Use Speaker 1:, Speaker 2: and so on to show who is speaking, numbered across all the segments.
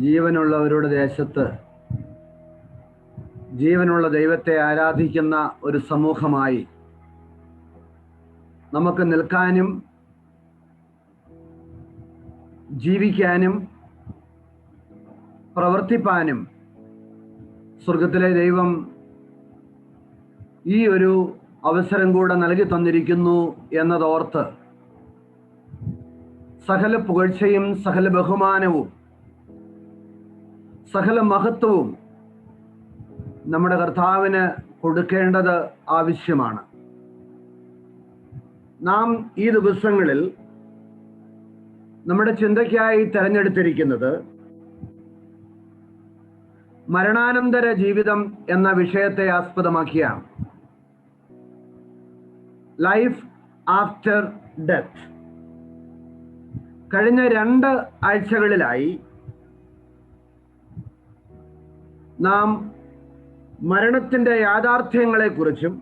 Speaker 1: ജീവനുള്ളവരുടെ ദേശത്ത് ജീവനുള്ള ദൈവത്തെ ആരാധിക്കുന്ന ഒരു സമൂഹമായി നമുക്ക് നിൽക്കാനും ജീവിക്കാനും പ്രവർത്തിപ്പാനും സ്വർഗത്തിലെ ദൈവം ഈ ഒരു അവസരം കൂടെ നൽകി തന്നിരിക്കുന്നു എന്നതോർത്ത് സകല പുകഴ്ചയും സകല ബഹുമാനവും സകല മഹത്വവും നമ്മുടെ കർത്താവിന് കൊടുക്കേണ്ടത് ആവശ്യമാണ്. നാം ഈ ദിവസങ്ങളിൽ നമ്മുടെ ചിന്തയ്ക്കായി തെരഞ്ഞെടുത്തിരിക്കുന്നത് മരണാനന്തര ജീവിതം എന്ന വിഷയത്തെ ആസ്പദമാക്കിയാണ്. Life after death. കഴിഞ്ഞ 2 ആഴ്ചകളിലായി നാം മരണത്തിൻ്റെ യാഥാർത്ഥ്യങ്ങളെക്കുറിച്ചും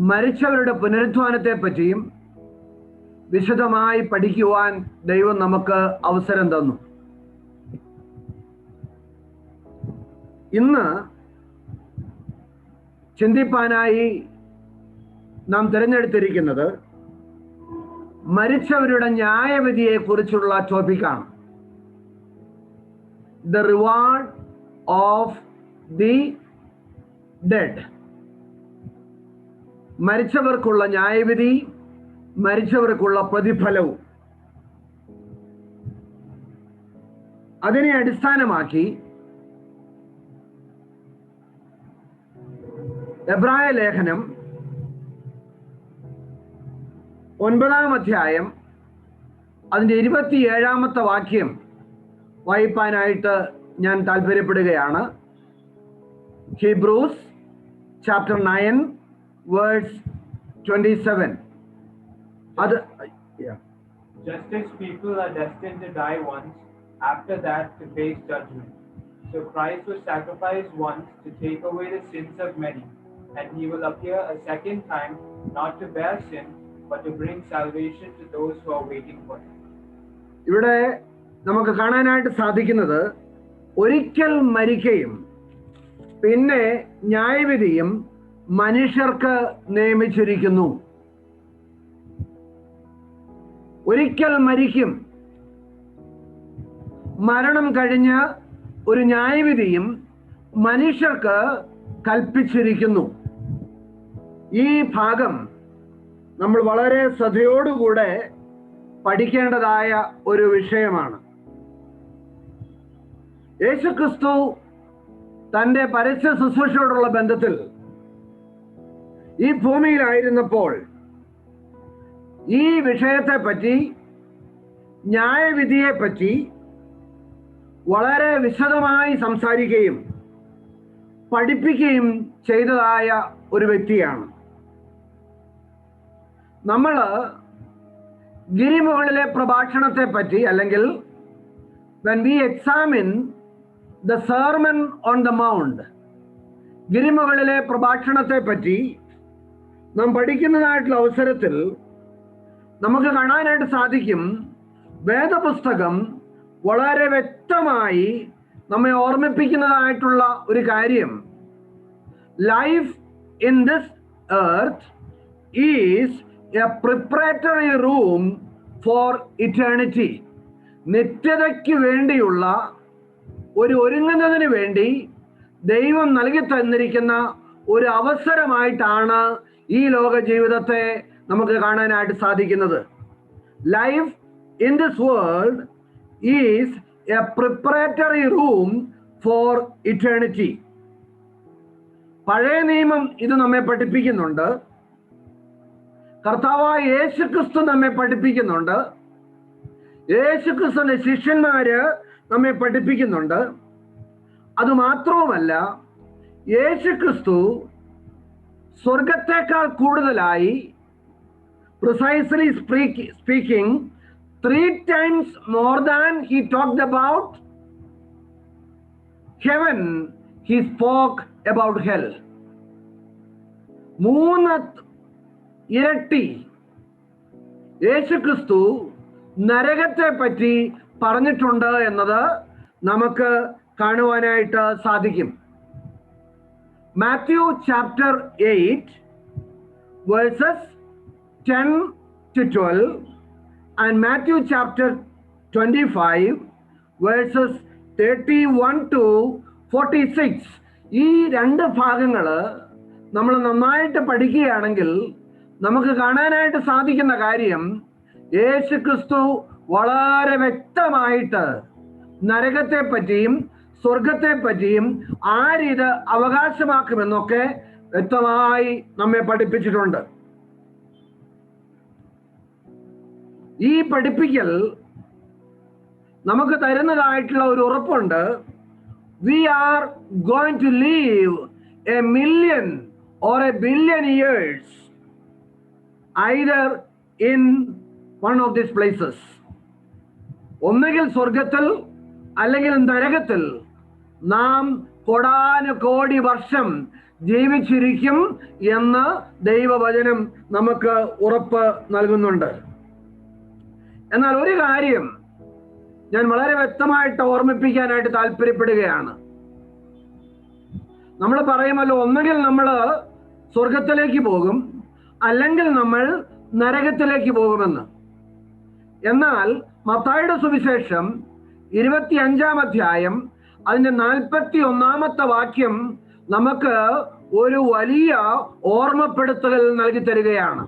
Speaker 1: മരിച്ചവരുടെ പുനരുത്ഥാനത്തെ പറ്റിയും വിശദമായി പഠിക്കുവാൻ ദൈവം നമുക്ക് അവസരം തന്നു. ഇന്ന് ചിന്തിപ്പാനായി നാം തിരഞ്ഞെടുത്തിരിക്കുന്നത് മരിച്ചവരുടെ ന്യായവിധിയെ കുറിച്ചുള്ള ടോപ്പിക്കാണ്. The reward of the dead. മരിച്ചവർക്കുള്ള ന്യായവിധി, മരിച്ചവർക്കുള്ള പ്രതിഫലവും. അതിനെ അടിസ്ഥാനമാക്കി എബ്രായ ലേഖനം 9-ാം അധ്യായം അതിൻ്റെ 27-ാമത്തെ വാക്യം വായിപ്പാനായിട്ട് ഞാൻ താല്പര്യപ്പെടുകയാണ്. Hebrews chapter 9 verse 27.
Speaker 2: Just as people are destined to die once, after that to face judgment. So Christ was sacrificed once to take away the sins of many, and he will appear a second time, not to bear sin, but to bring salvation to those who are waiting for him.
Speaker 1: ഇവിടെ നമുക്ക് കാണാനായിട്ട് സാധിക്കുന്നത് ഒരിക്കൽ മരിക്കുകയും പിന്നെ ന്യായവിധിയും മനുഷ്യർക്ക് നിയമിച്ചിരിക്കുന്നു. ഒരിക്കൽ മരിക്കും, മരണം കഴിഞ്ഞ് ഒരു ന്യായവിധിയും മനുഷ്യർക്ക് കൽപ്പിച്ചിരിക്കുന്നു. ഈ ഭാഗം നമ്മൾ വളരെ ശ്രദ്ധയോടുകൂടെ പഠിക്കേണ്ടതായ ഒരു വിഷയമാണ്. യേശുക്രിസ്തു തൻ്റെ പരസ്യ ശുശ്രൂഷയോടുള്ള ബന്ധത്തിൽ ഈ ഭൂമിയിലായിരുന്നപ്പോൾ ഈ വിഷയത്തെപ്പറ്റി, ന്യായവിധിയെപ്പറ്റി വളരെ വിശദമായി സംസാരിക്കുകയും പഠിപ്പിക്കുകയും ചെയ്തതായ ഒരു വ്യക്തിയാണ്. നമ്മൾ ഗിരിമുകളിലെ പ്രഭാഷണത്തെ പറ്റി, അല്ലെങ്കിൽ when we examine the sermon on the mount, ഗിരിമുകളിലെ പ്രഭാഷണത്തെ പറ്റി നാം പഠിക്കുന്നതായിട്ടുള്ള അവസരത്തിൽ നമുക്ക് കാണാനായിട്ട് സാധിക്കും, വേദപുസ്തകം വളരെ വ്യക്തമായി നമ്മെ ഓർമ്മിപ്പിക്കുന്നതായിട്ടുള്ള ഒരു കാര്യം, life in this earth is a preparatory room for eternity. നിത്യതയ്ക്ക് വേണ്ടിയുള്ള ഒരു ഒരുങ്ങുന്നതിന് വേണ്ടി ദൈവം നൽകി തന്നിരിക്കുന്ന ഒരു അവസരമായിട്ടാണ് ഈ ലോക ജീവിതത്തെ നമുക്ക് കാണാനായിട്ട് സാധിക്കുന്നത്. Life in this world is a preparatory room for eternity. പഴയ നിയമം ഇത് നമ്മെ പഠിപ്പിക്കുന്നുണ്ട്. കർത്താവായ യേശുക്രിസ്തു നമ്മെ പഠിപ്പിക്കുന്നുണ്ട്. യേശുക്രിസ്തുവിന്റെ ശിഷ്യന്മാര് നമ്മെ പഠിപ്പിക്കുന്നുണ്ട്. അതുമാത്രവുമല്ല, യേശുക്രിസ്തു സ്വർഗത്തെക്കാൾ കൂടുതലായി, precisely speaking, 3 times more than he talked about heaven, he spoke about hell. 3 ഇരട്ടി യേശുക്രിസ്തു നരകത്തെ പറ്റി പറഞ്ഞിട്ടുണ്ട് എന്നത് നമുക്ക് കാണുവാനായിട്ട് സാധിക്കും. Matthew chapter 8 versus 10 to 12 and Matthew chapter 25 verses 31 to 46. ഈ രണ്ട് ഭാഗങ്ങൾ നമ്മൾ നന്നായിട്ട് പഠിക്കുകയാണെങ്കിൽ നമുക്ക് കാണാനായിട്ട് സാധിക്കുന്ന കാര്യം, യേശു ക്രിസ്തു വളരെ വ്യക്തമായിട്ട് നരകത്തെ പറ്റിയും സ്വർഗത്തെ പറ്റിയും ആരിത് അവകാശമാക്കുമെന്നൊക്കെ വ്യക്തമായി നമ്മെ പഠിപ്പിച്ചിട്ടുണ്ട്. ഈ പഠിപ്പിക്കൽ നമുക്ക് തരുന്നതായിട്ടുള്ള ഒരു ഉറപ്പുണ്ട്. We are going to live 1,000,000 or 1,000,000,000 years either in one of these places. ഒന്നുകിൽ സ്വർഗത്തിൽ അല്ലെങ്കിൽ നരകത്തിൽ നാം കോടാനുകോടി വർഷം ജീവിച്ചിരിക്കും എന്ന് ദൈവവചനം നമുക്ക് ഉറപ്പ് നൽകുന്നുണ്ട്. എന്നാൽ ഒരു കാര്യം ഞാൻ വളരെ വ്യക്തമായിട്ട് ഓർമ്മിപ്പിക്കാനായിട്ട് താല്പര്യപ്പെടുകയാണ്. നമ്മൾ പറയുമല്ലോ, ഒന്നുകിൽ നമ്മൾ സ്വർഗത്തിലേക്ക് പോകും അല്ലെങ്കിൽ നമ്മൾ നരകത്തിലേക്ക് പോകുമെന്ന്. എന്നാൽ മത്തായിയുടെ സുവിശേഷം 25-ാം അധ്യായം അതിന്റെ 41-ാമത്തെ വാക്യം നമുക്ക് ഒരു വലിയ ഓർമ്മപ്പെടുത്തൽ നൽകി തരികയാണ്.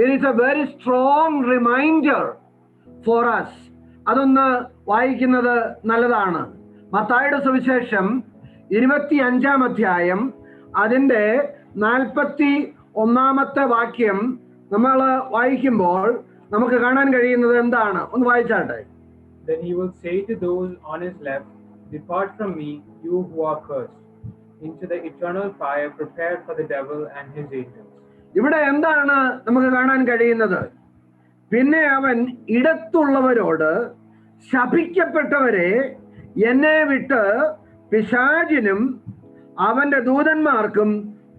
Speaker 1: It is a very strong reminder for us. അതൊന്ന് വായിക്കുന്നത് നല്ലതാണ്. മത്തായിയുടെ സുവിശേഷം 25-ാം അധ്യായം അതിന്റെ 41-ാമത്തെ വാക്യം നമ്മൾ വായിക്കുമ്പോൾ നമുക്ക് കാണാൻ കഴിയുന്നത് എന്താണ്? ഒന്ന് വായിച്ചാട്ടെ.
Speaker 2: Then he will say to those on his left, "Depart from me, you who are cursed, into the eternal fire prepared for the devil and his angels."
Speaker 1: ഇവിടെ എന്താണ് നമുക്ക് കാണാൻ കഴിയുന്നത്? പിന്നെ അവൻ ഇടത്തുള്ളവരോട്, ശപിക്കപ്പെട്ടവരെ, എന്നെ വിട്ട് പിശാചിനും അവന്റെ ദൂതന്മാർക്കും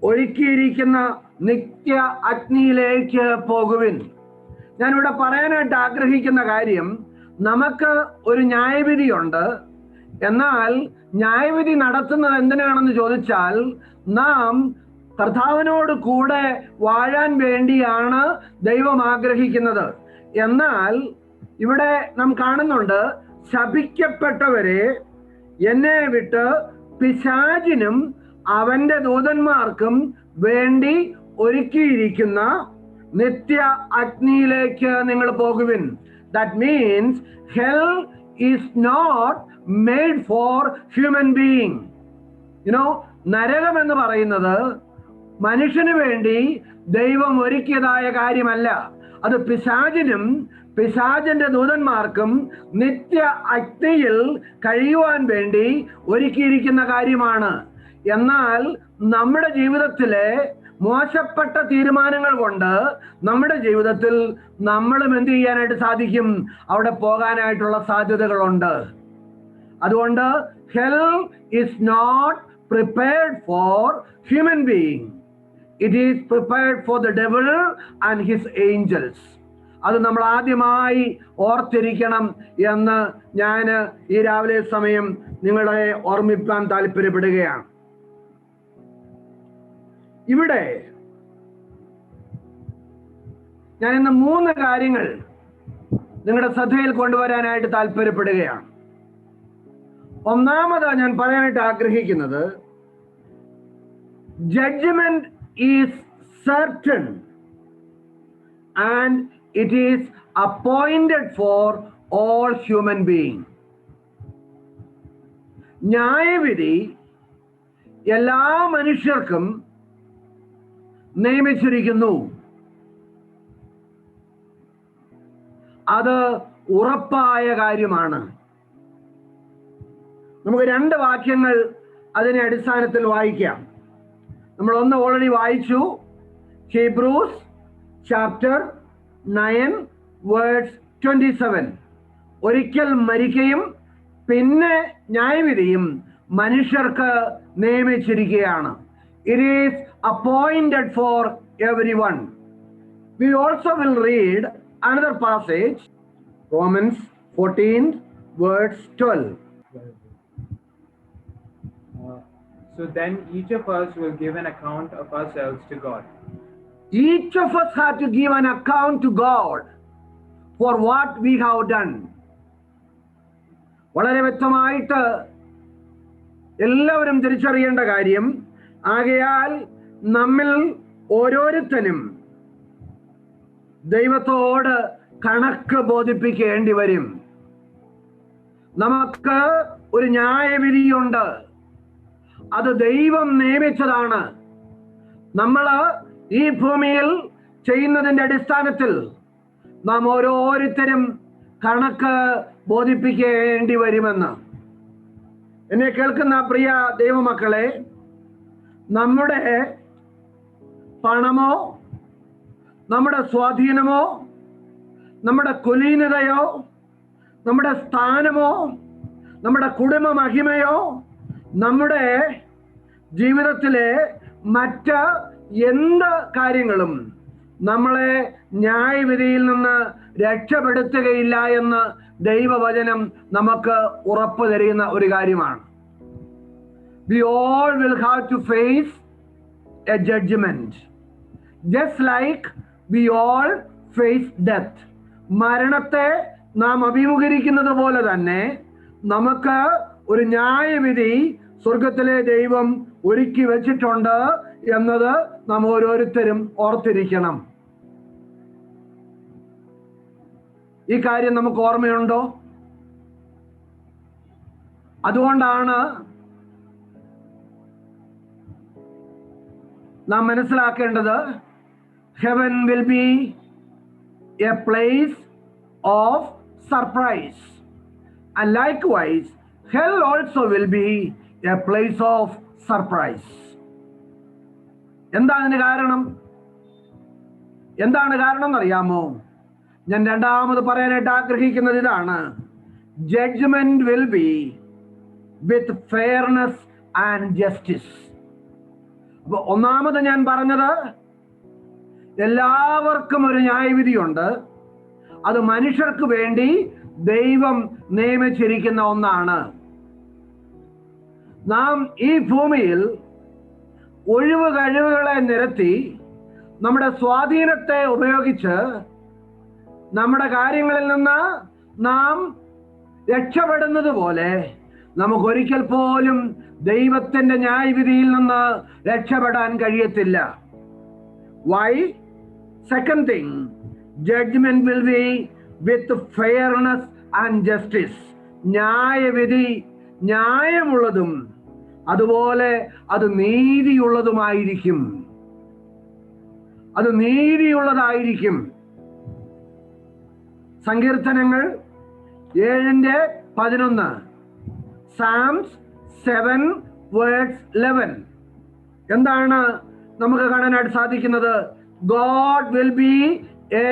Speaker 1: ഒരുക്കിയിരിക്കുന്ന നിത്യ അഗ്നിയിലേക്ക് പോകുവിൻ. ഞാനിവിടെ പറയാനായിട്ട് ആഗ്രഹിക്കുന്ന കാര്യം, നമുക്ക് ഒരു ന്യായവിധിയുണ്ട്. എന്നാൽ ന്യായവിധി നടത്തുന്നത് എന്തിനാണെന്ന് ചോദിച്ചാൽ, നാം കർത്താവിനോട് കൂടെ വാഴാൻ വേണ്ടിയാണ് ദൈവം ആഗ്രഹിക്കുന്നത്. എന്നാൽ ഇവിടെ നാം കാണുന്നുണ്ട്, ശപിക്കപ്പെട്ടവരെ എന്നെ വിട്ട് പിശാചിനും അവന്റെ ദൂതന്മാർക്കും വേണ്ടി ഒരുക്കിയിരിക്കുന്ന നിത്യ അഗ്നിയിലേക്ക് നിങ്ങൾ പോകുവിൻ. That means hell is not made for human being. നരകം എന്ന് പറയുന്നത് മനുഷ്യന് വേണ്ടി ദൈവം ഒരുക്കിയതായ കാര്യമല്ല. അത് പിശാചിനും പിശാചിന്റെ ദൂതന്മാർക്കും നിത്യ അഗ്നിയിൽ കഴിയുവാൻ വേണ്ടി ഒരുക്കിയിരിക്കുന്ന കാര്യമാണ്. എന്നാൽ നമ്മുടെ ജീവിതത്തിലെ മോശപ്പെട്ട തീരുമാനങ്ങൾ കൊണ്ട് നമ്മുടെ ജീവിതത്തിൽ നമ്മളും എന്ത് ചെയ്യാനായിട്ട് സാധിക്കും? അവിടെ പോകാനായിട്ടുള്ള സാധ്യതകളുണ്ട്. അതുകൊണ്ട് hell is not prepared for human being. It is prepared for the devil and his angels. അത് നമ്മൾ ആദ്യമായി ഓർത്തിരിക്കണം എന്ന് ഞാൻ ഈ രാവിലെ സമയം നിങ്ങളെ ഓർമ്മിപ്പാൻ താല്പര്യപ്പെടുകയാണ്. ഇവിടെ ഞാൻ ഇന്ന് 3 കാര്യങ്ങൾ നിങ്ങളുടെ ശ്രദ്ധയിൽ കൊണ്ടുവരാനായിട്ട് താല്പര്യപ്പെടുകയാണ്. ഒന്നാമത് ഞാൻ പറയാനായിട്ട് ആഗ്രഹിക്കുന്നത്, judgment is certain and it is appointed for all human being. ന്യായവിധി എല്ലാ മനുഷ്യർക്കും നിയമിച്ചിരിക്കുന്നു. അത് ഉറപ്പായ കാര്യമാണ്. നമുക്ക് 2 വാക്യങ്ങൾ അതിനെ അടിസ്ഥാനത്തിൽ വായിക്കാം. നമ്മൾ ഒന്ന് ഓൾറെഡി വായിച്ചു, ഹീബ്രൂസ് ചാപ്റ്റർ 9 വേഴ്സ് 27. ഒരിക്കൽ മരിക്കുകയും പിന്നെ ന്യായവിധിയും മനുഷ്യർക്ക് നിയമിച്ചിരിക്കുകയാണ്. It is appointed for everyone. We also will read another passage, Romans 14 verse 12.
Speaker 2: So then each of us will give an account of ourselves to God.
Speaker 1: Each of us had to give an account to God for what we have done. വളരെ വ്യക്തമായിട്ട് എല്ലാവരും തിരിച്ചറിയേണ്ട കാര്യം, ആകയാൽ നമ്മിൽ ഓരോരുത്തരും ദൈവത്തോട് കണക്ക് ബോധിപ്പിക്കേണ്ടി വരും. നമുക്ക് ഒരു ന്യായവിധിയുണ്ട്, അത് ദൈവം നിയമിച്ചതാണ്. നമ്മൾ ഈ ഭൂമിയിൽ ചെയ്യുന്നതിൻ്റെ അടിസ്ഥാനത്തിൽ നാം ഓരോരുത്തരും കണക്ക് ബോധിപ്പിക്കേണ്ടി വരുമെന്ന്. എന്നെ കേൾക്കുന്ന പ്രിയ ദൈവമക്കളെ, നമ്മുടെ പണമോ നമ്മുടെ സ്വാധീനമോ നമ്മുടെ കുലീനതയോ നമ്മുടെ സ്ഥാനമോ നമ്മുടെ കുടുംബ മഹിമയോ നമ്മുടെ ജീവിതത്തിലെ മറ്റ് എന്ത് കാര്യങ്ങളും നമ്മളെ ന്യായവിധിയിൽ നിന്ന് രക്ഷപ്പെടുത്തുകയില്ല എന്ന് ദൈവവചനം നമുക്ക് ഉറപ്പ് തരുന്ന ഒരു കാര്യമാണ്. We all will have to face a judgment, just like we all face death. മരണത്തെ നാം അഭിമുഖീകരിക്കുന്നത് പോലെ തന്നെ നമുക്ക് ഒരു ന്യായവിധി സ്വർഗത്തിലെ ദൈവം ഒരുക്കി വെച്ചിട്ടുണ്ട് എന്നത് നാം ഓരോരുത്തരും ഓർത്തിരിക്കണം. ഈ കാര്യം നമുക്ക് ഓർമ്മയുണ്ടോ? അതുകൊണ്ടാണ് നാം മനസ്സിലാക്കേണ്ടത്, heaven will be a place of surprise, and likewise hell also will be a place of surprise. എന്താണ് കാരണം എന്നറിയാമോ? ഞാൻ രണ്ടാമത് പറയാനായിട്ട് ആഗ്രഹിക്കുന്നത് ഇതാണ്: judgment will be with fairness and justice. അപ്പൊ ഒന്നാമത് ഞാൻ പറഞ്ഞത്, എല്ലാവർക്കും ഒരു ന്യായവിധിയുണ്ട്. അത് മനുഷ്യർക്ക് വേണ്ടി ദൈവം നിയമിച്ചിരിക്കുന്ന ഒന്നാണ്. നാം ഈ ഭൂമിയിൽ ഒഴിവ് കഴിവുകളെ നിരത്തി നമ്മുടെ സ്വാധീനത്തെ ഉപയോഗിച്ച് നമ്മുടെ കാര്യങ്ങളിൽ നിന്ന് നാം രക്ഷപ്പെടുന്നത് പോലെ നമുക്കൊരിക്കൽ പോലും ദൈവത്തിന്റെ ന്യായവിധിയിൽ നിന്ന് രക്ഷപ്പെടാൻ കഴിയത്തില്ല. Why? Second thing, judgment will be with fairness and justice. ന്യായവിധി ന്യായമുള്ളതും അതുപോലെ അത് നീതിയുള്ളതുമായിരിക്കും. അത് നീതിയുള്ളതായിരിക്കും. സങ്കീർത്തനങ്ങൾ 7:11, Psalms 7:11 എന്താണ് നമുക്ക് കാണാനായിട്ട് സാധിക്കുന്നത്? God will be a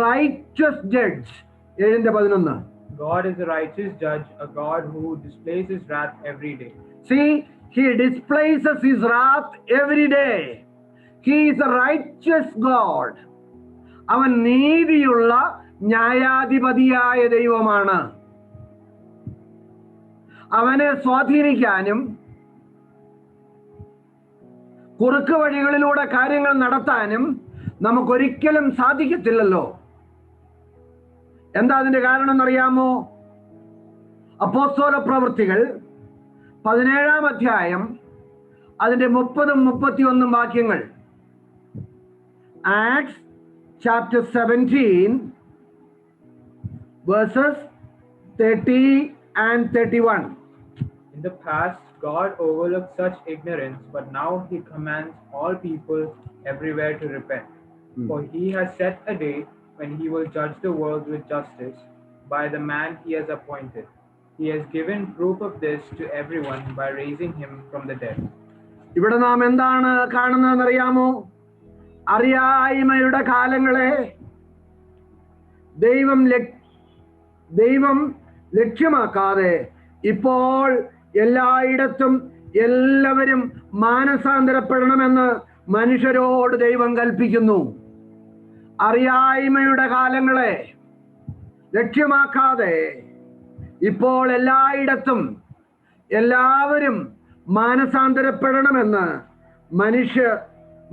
Speaker 1: righteous judge. 7:11.
Speaker 2: God is a righteous judge, a God who displays his wrath every day.
Speaker 1: See, he displays his wrath every day. He is a righteous God. അവൻ നീതിയുള്ള ന്യായാധിപതിയായ ദൈവമാണ്. അവനെ സ്വാധീനിക്കാനും കുറുക്ക് വഴികളിലൂടെ കാര്യങ്ങൾ നടത്താനും നമുക്കൊരിക്കലും സാധിക്കത്തില്ലല്ലോ. എന്താ അതിന്റെ കാരണം എന്നറിയാമോ? അപ്പോസ്തല പ്രവൃത്തികൾ 17-ാം അധ്യായം അതിന്റെ 30-31 വാക്യങ്ങൾ. Acts chapter 17 verses 30 and 31.
Speaker 2: In the past, God overlooked such ignorance, but now he commands all people everywhere to repent. For he has set a day when he will judge the world with justice by the man he has appointed. He has given proof of this to everyone by raising him from the dead.
Speaker 1: ഇവിടെ നാം എന്താണ് കാണുന്നതെന്നറിയാമോ? അറിയായ്മയുടെ കാലങ്ങളെ ദൈവം ലക്ഷ്യമാക്കാതെ ഇപ്പോൾ എല്ലായിടത്തും എല്ലാവരും മാനസാന്തരപ്പെടണമെന്ന് മനുഷ്യരോട് ദൈവം കൽപ്പിക്കുന്നു. അറിയായ്മയുടെ കാലങ്ങളെ ലക്ഷ്യമാക്കാതെ ഇപ്പോൾ എല്ലായിടത്തും എല്ലാവരും മാനസാന്തരപ്പെടണമെന്ന്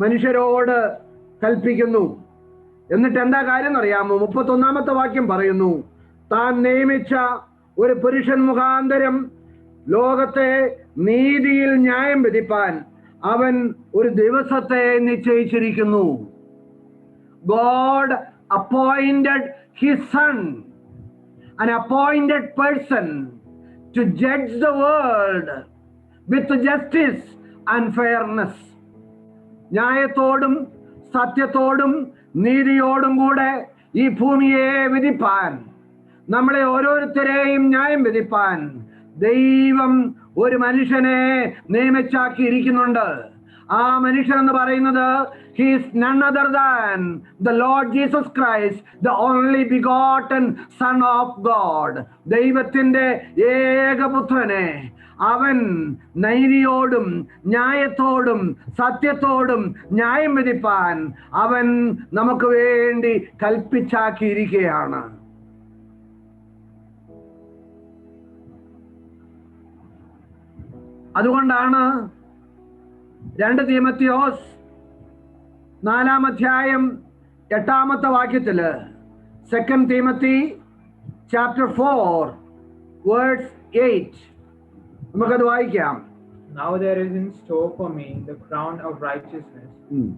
Speaker 1: മനുഷ്യരോട് കൽപ്പിക്കുന്നു. എന്നിട്ട് എന്താ കാര്യം എന്നറിയാമോ? 31-ാമത്തെ വാക്യം പറയുന്നു, താൻ നിയമിച്ച ഒരു പുരുഷൻ മുഖാന്തരം ലോകത്തെ നീതിയിൽ ന്യായം വിധിപ്പാൻ അവൻ ഒരു ദിവസത്തെ നിശ്ചയിച്ചിരിക്കുന്നു. God appointed his son, an appointed person, to judge the world with justice and fairness. ന്യായത്തോടും സത്യത്തോടും നീതിയോടും കൂടെ ഈ ഭൂമിയെ വിധിപ്പാൻ, നമ്മളെ ഓരോരുത്തരെയും ന്യായം വിധിപ്പാൻ ദൈവം ഒരു മനുഷ്യനെ നിയമിച്ചാക്കിയിരിക്കുന്നുണ്ട്. ആ മനുഷ്യൻ എന്ന് പറയുന്നത് he is none other than the Lord Jesus Christ, the only begotten Son of God. ദൈവത്തിന്റെ ഏകപുത്രനെ അവൻ നീതിയോടും ന്യായത്തോടും സത്യത്തോടും ന്യായം വിധിപ്പാൻ അവൻ നമുക്ക് വേണ്ടി കൽപ്പിച്ചാക്കിയിരിക്കുകയാണ്. അതുകൊണ്ടാണ് 2 തീമോഥെയോസ് 4-ാം അധ്യായം 8-ാമത്തെ വാക്യത്തില് 2 Timothy chapter 4 verse 8 നമുക്കത് വായിക്കാം.
Speaker 2: Now there is in store for me the crown of righteousness,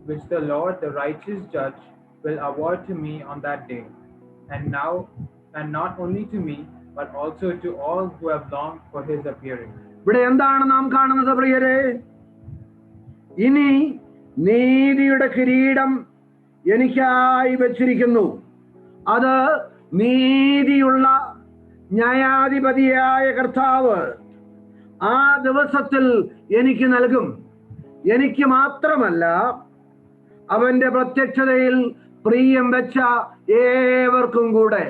Speaker 2: which the Lord, the righteous judge, will award to me on that day, and not only to me, but also to all who have longed for his appearing.
Speaker 1: ഇവിടെ എന്താണ് നാം കാണുന്നത് പ്രിയരെ? ഇനി നീതിയുടെ കിരീടം എനിക്കായി വെച്ചിരിക്കുന്നു. അത് നീതിയുള്ള ന്യായാധിപതിയായ കർത്താവ് ആ ദിവസത്തിൽ എനിക്ക് നൽകും. എനിക്ക് മാത്രമല്ല, അവന്റെ പ്രത്യക്ഷതയിൽ പ്രിയം വെച്ച ഏവർക്കും കൂടെ.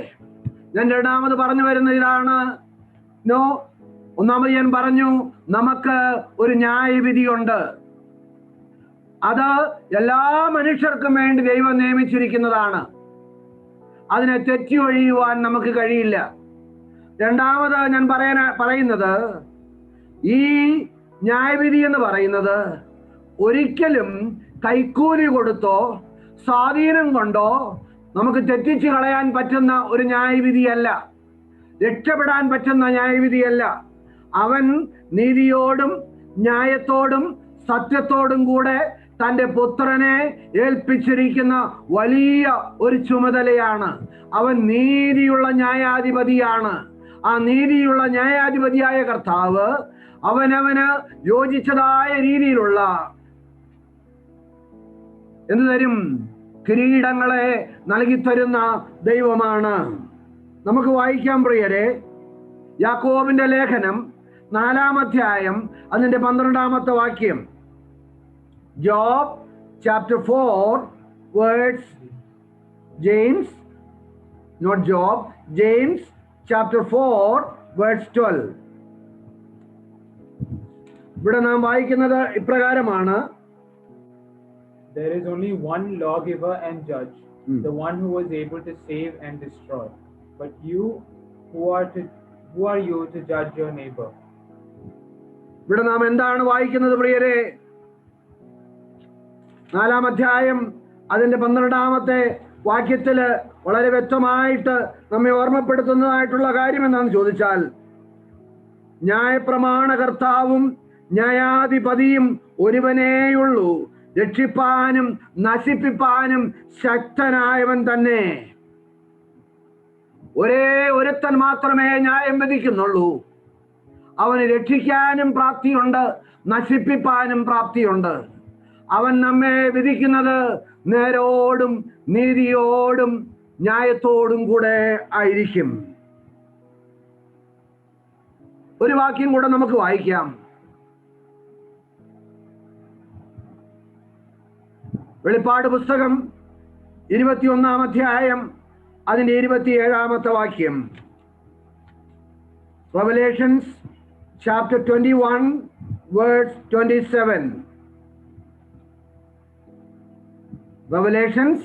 Speaker 1: ഞാൻ രണ്ടാമത് പറഞ്ഞു വരുന്ന ഇതാണ്. ഒന്നാമത് ഞാൻ പറഞ്ഞു, നമുക്ക് ഒരു ന്യായവിധിയുണ്ട്. അത് എല്ലാ മനുഷ്യർക്കും വേണ്ടി ദൈവം നിയമിച്ചിരിക്കുന്നതാണ്. അതിനെ തെറ്റി ഒഴിയുവാൻ നമുക്ക് കഴിയില്ല. രണ്ടാമത് ഞാൻ പറയുന്നത്, ഈ ന്യായവിധി എന്ന് പറയുന്നത് ഒരിക്കലും കൈക്കൂലി കൊടുത്തോ സ്വാധീനം കൊണ്ടോ നമുക്ക് തെറ്റിച്ച് കളയാൻ പറ്റുന്ന ഒരു ന്യായവിധിയല്ല, രക്ഷപ്പെടാൻ പറ്റുന്ന ന്യായവിധിയല്ല. അവൻ നീതിയോടും ന്യായത്തോടും സത്യത്തോടും കൂടെ തൻ്റെ പുത്രനെ ഏൽപ്പിച്ചിരിക്കുന്ന വലിയ ഒരു ചുമതലയാണ്. അവൻ നീതിയുള്ള ന്യായാധിപതിയാണ്. ആ നീതിയുള്ള ന്യായാധിപതിയായ കർത്താവ് അവനവന് യോജിച്ചതായ രീതിയിലുള്ള എന്ത് തരും? കിരീടങ്ങളെ നൽകിത്തരുന്ന ദൈവമാണ്. നമുക്ക് വായിക്കാം പ്രിയരെ, യാക്കോബിന്റെ ലേഖനം 4-ാം അധ്യായം അതിന്റെ 12-ാമത്തെ വാക്യം. Job chapter 4 verse James chapter 4 verse 12. ഇവിടെ നാം വായിക്കുന്നത് ഇപ്രകാരമാണ്:
Speaker 2: There is only one lawgiver and judge, the one who was able to save and destroy. But who are you to judge your neighbor?
Speaker 1: ഇവിടെ നാം എന്താണ് വായിക്കുന്നത് പ്രിയരെ? 4-ാം അധ്യായം അതിന്റെ 12-ാമത്തെ വാക്യത്തില് വളരെ വ്യക്തമായിട്ട് നമ്മെ ഓർമ്മപ്പെടുത്തുന്നതായിട്ടുള്ള കാര്യം എന്താണെന്ന് ചോദിച്ചാൽ, ന്യായപ്രമാണ കർത്താവും ന്യായാധിപതിയും ഒരുവനേയുള്ളൂ, രക്ഷിപ്പാനും നശിപ്പിപ്പാനും ശക്തനായവൻ തന്നെ. ഒരേ ഒരുത്തൻ മാത്രമേ ന്യായം വിധിക്കുന്നുള്ളൂ. അവന് രക്ഷിക്കാനും പ്രാപ്തിയുണ്ട്, നശിപ്പിപ്പാനും പ്രാപ്തിയുണ്ട്. അവൻ നമ്മെ വിധിക്കുന്നത് നേരോടും നീതിയോടും ന്യായത്തോടും കൂടെ ആയിരിക്കും. ഒരു വാക്യം കൂടെ നമുക്ക് വായിക്കാം. വെളിപ്പാട് പുസ്തകം 21-ാം അധ്യായം അതിന്റെ 27-ാമത്തെ വാക്യം. Revelations chapter 21 verse 27. Revelations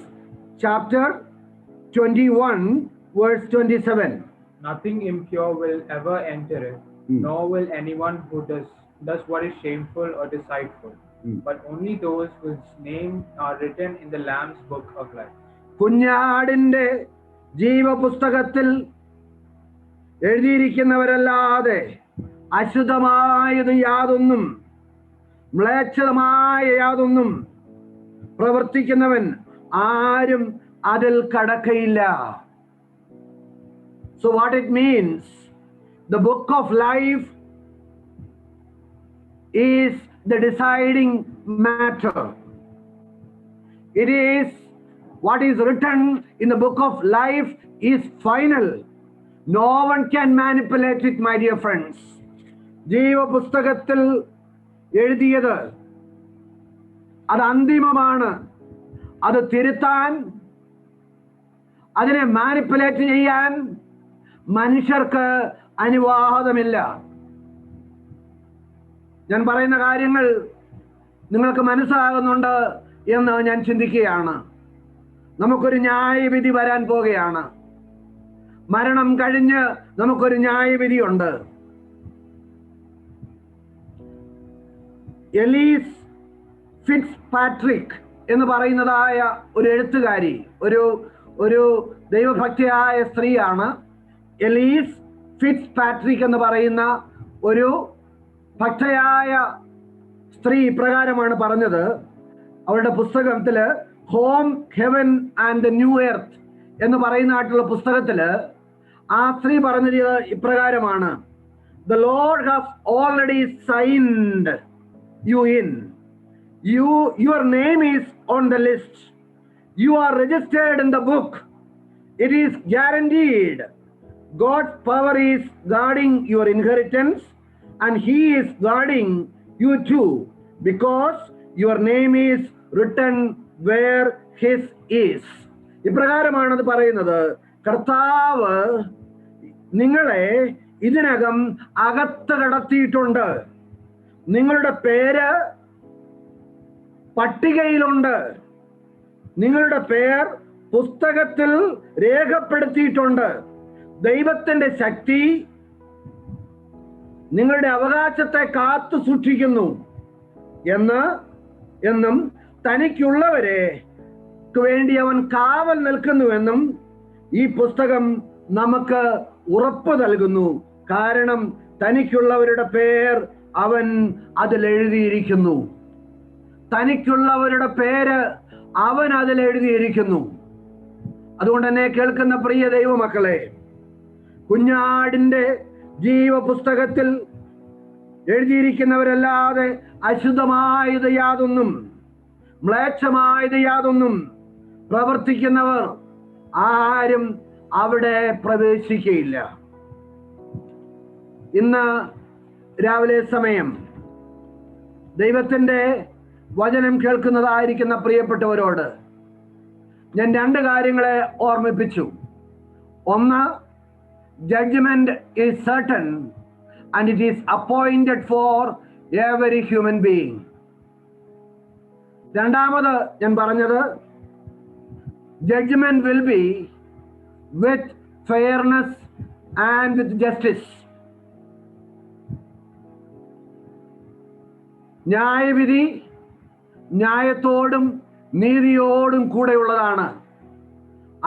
Speaker 1: chapter 21 verse 27.
Speaker 2: Nothing impure will ever enter it, nor will anyone who does does what is shameful or deceitful, but only those whose names are written in the Lamb's book of life.
Speaker 1: കുഞ്ഞാടിന്റെ ജീവപുസ്തകത്തിൽ എഴുതിയിരിക്കുന്നവരല്ലാതെ അശുദ്ധമായത് യാതൊന്നും മ്ലേച്ഛമായ യാതൊന്നും പ്രവർത്തിക്കുന്നവൻ ആരും അതിൽ കടക്കയില്ല. So what it means, the book of life is the deciding matter. It is what is written in the book of life is final. No one can manipulate it, my dear friends. ജീവപുസ്തകത്തിൽ എഴുതിയത് അത് അന്തിമമാണ്. അത് തിരുത്താൻ, അതിനെ manipulate ചെയ്യാൻ മനുഷ്യർക്ക് അനുവാദമില്ല. ഞാൻ പറയുന്ന കാര്യങ്ങൾ നിങ്ങൾക്ക് മനസ്സിലാകുന്നുണ്ട് എന്ന് ഞാൻ ചിന്തിക്കുകയാണ്. നമുക്കൊരു ന്യായവിധി വരാൻ പോകുകയാണ്. മരണം കഴിഞ്ഞ് നമുക്കൊരു ന്യായവിധിയുണ്ട്. എലീസ് ഫിറ്റ്സ് പാട്രിക് എന്ന് പറയുന്നതായ ഒരു എഴുത്തുകാരി, ഒരു ദൈവഭക്തിയായ സ്ത്രീയാണ്. എലീസ് ഫിറ്റ്സ് പാട്രിക് എന്ന് പറയുന്ന ഒരു ഭക്തയായ സ്ത്രീ ഇപ്രകാരമാണ് പറഞ്ഞത്. അവരുടെ പുസ്തകത്തില് home heaven and the new earth എന്ന് പറയുന്നതായിട്ടുള്ള പുസ്തകത്തില് ആ സ്ത്രീ പറഞ്ഞത് ഇപ്രകാരമാണ്: The Lord has already signed you in. Your name is on the list. You are registered in the book. It is guaranteed. God's power is guarding your inheritance, and He is guarding you too, because your name is written where His is. ഇപ്രകാരമാണത് പറയുന്നത്. കർത്താവ് നിങ്ങളെ ഇതിനകം അകത്ത് കടത്തിയിട്ടുണ്ട്. നിങ്ങളുടെ പേര് പട്ടികയിലുണ്ട്. നിങ്ങളുടെ പേർ പുസ്തകത്തിൽ രേഖപ്പെടുത്തിയിട്ടുണ്ട്. ദൈവത്തിന്റെ ശക്തി നിങ്ങളുടെ അവകാശത്തെ കാത്തു സൂക്ഷിക്കുന്നു എന്നും തനിക്കുള്ളവരെ വേണ്ടി അവൻ കാവൽ നിൽക്കുന്നുവെന്നും ഈ പുസ്തകം നമുക്ക് ഉറപ്പ് നൽകുന്നു. കാരണം തനിക്കുള്ളവരുടെ പേർ അവൻ അതിൽ എഴുതിയിരിക്കുന്നു. തനിക്കുള്ളവരുടെ പേര് അവൻ അതിൽ എഴുതിയിരിക്കുന്നു. അതുകൊണ്ട് തന്നെ കേൾക്കുന്ന പ്രിയ ദൈവമക്കളെ, കുഞ്ഞാടിന്റെ ജീവപുസ്തകത്തിൽ എഴുതിയിരിക്കുന്നവരല്ലാതെ അശുദ്ധമായത് യാതൊന്നും മ്ലേച്ഛമായത് യാതൊന്നും പ്രവർത്തിക്കുന്നവർ ആരും അവിടെ പ്രവേശിക്കയില്ല. ഇന്ന് രാവിലെ സമയം ദൈവത്തിന്റെ വചനം കേൾക്കുന്നതായിരിക്കുന്ന പ്രിയപ്പെട്ടവരോട് ഞാൻ രണ്ട് കാര്യങ്ങളെ ഓർമ്മിപ്പിച്ചു. ഒന്ന്, judgment is certain and it is appointed for every human being. രണ്ടാമത് ഞാൻ പറഞ്ഞത്, judgment will be with fairness and with justice. ന്യായവിധി ന്യായത്തോടും നീതിയോടും കൂടെയുള്ളതാണ്.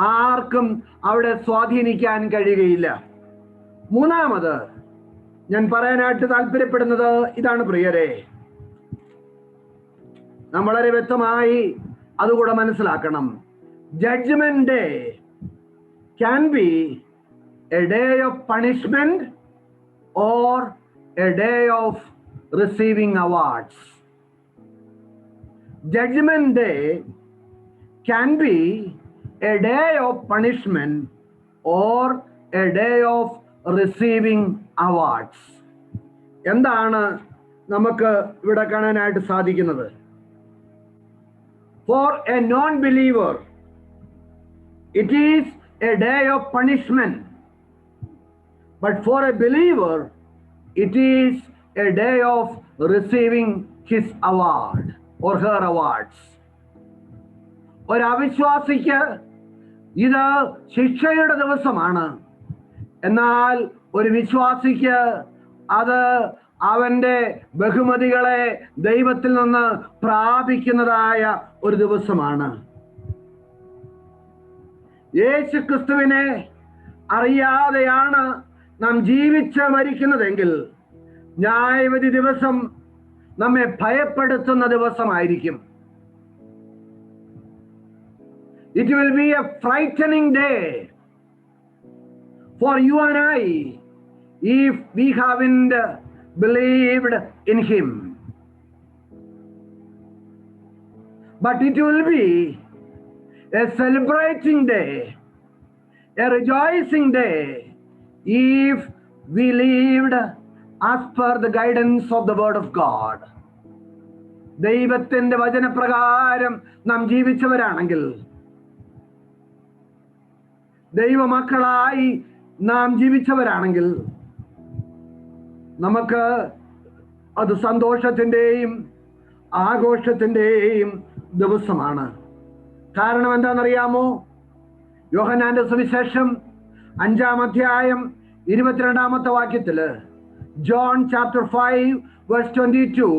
Speaker 1: ആർക്കും അവിടെ സ്വാധീനിക്കാൻ കഴിയുകയില്ല. മൂന്നാമത് ഞാൻ പറയാനായിട്ട് താല്പര്യപ്പെടുന്നത് ഇതാണ് പ്രിയരെ, നാം വളരെ വ്യക്തമായി അതുകൂടെ മനസ്സിലാക്കണം. Judgment day can be a day of punishment or a day of receiving awards. Judgment Day can be a day of punishment or a day of receiving awards. എന്താണ് നമുക്ക് ഇവിടെ കാണാനായിട്ട് സാധിക്കുന്നത്? For a non-believer, it is a day of punishment. But for a believer, it is a day of receiving his award or her awards. ഒരു അവിശ്വാസിക്ക് ഇത് ശിക്ഷയുടെ ദിവസമാണ്. എന്നാൽ ഒരു വിശ്വാസിക്ക് അത് അവന്റെ ബഹുമതികളെ ദൈവത്തിൽ നിന്ന് പ്രാപിക്കുന്നതായ ഒരു ദിവസമാണ്. യേശു ക്രിസ്തുവിനെ അറിയാതെയാണ് നാം ജീവിച്ച് മരിക്കുന്നതെങ്കിൽ ന്യായവിധി ദിവസം നമ്മെ ഭയപ്പെടുത്തുന്ന ദിവസമായിരിക്കും. It will be a frightening day for you and I if we haven't believed in him. But it will be a celebrating day, a rejoicing day if we lived as per the guidance of the word of God. ദൈവത്തിന്റെ വചനപ്രകാരം നാം ജീവിച്ചവരാണെങ്കിൽ, ദൈവമക്കളായി നാം ജീവിച്ചവരാണെങ്കിൽ, നമുക്ക് അത് സന്തോഷത്തിന്റെയും ആഘോഷത്തിന്റെയും ദിവസമാണ്. കാരണം എന്താണെന്നറിയാമോ? യോഹന്നാന്റെ സുവിശേഷം 5-ാം അധ്യായം 22-ാമത്തെ വാക്യത്തില്, John chapter 5 verse 22,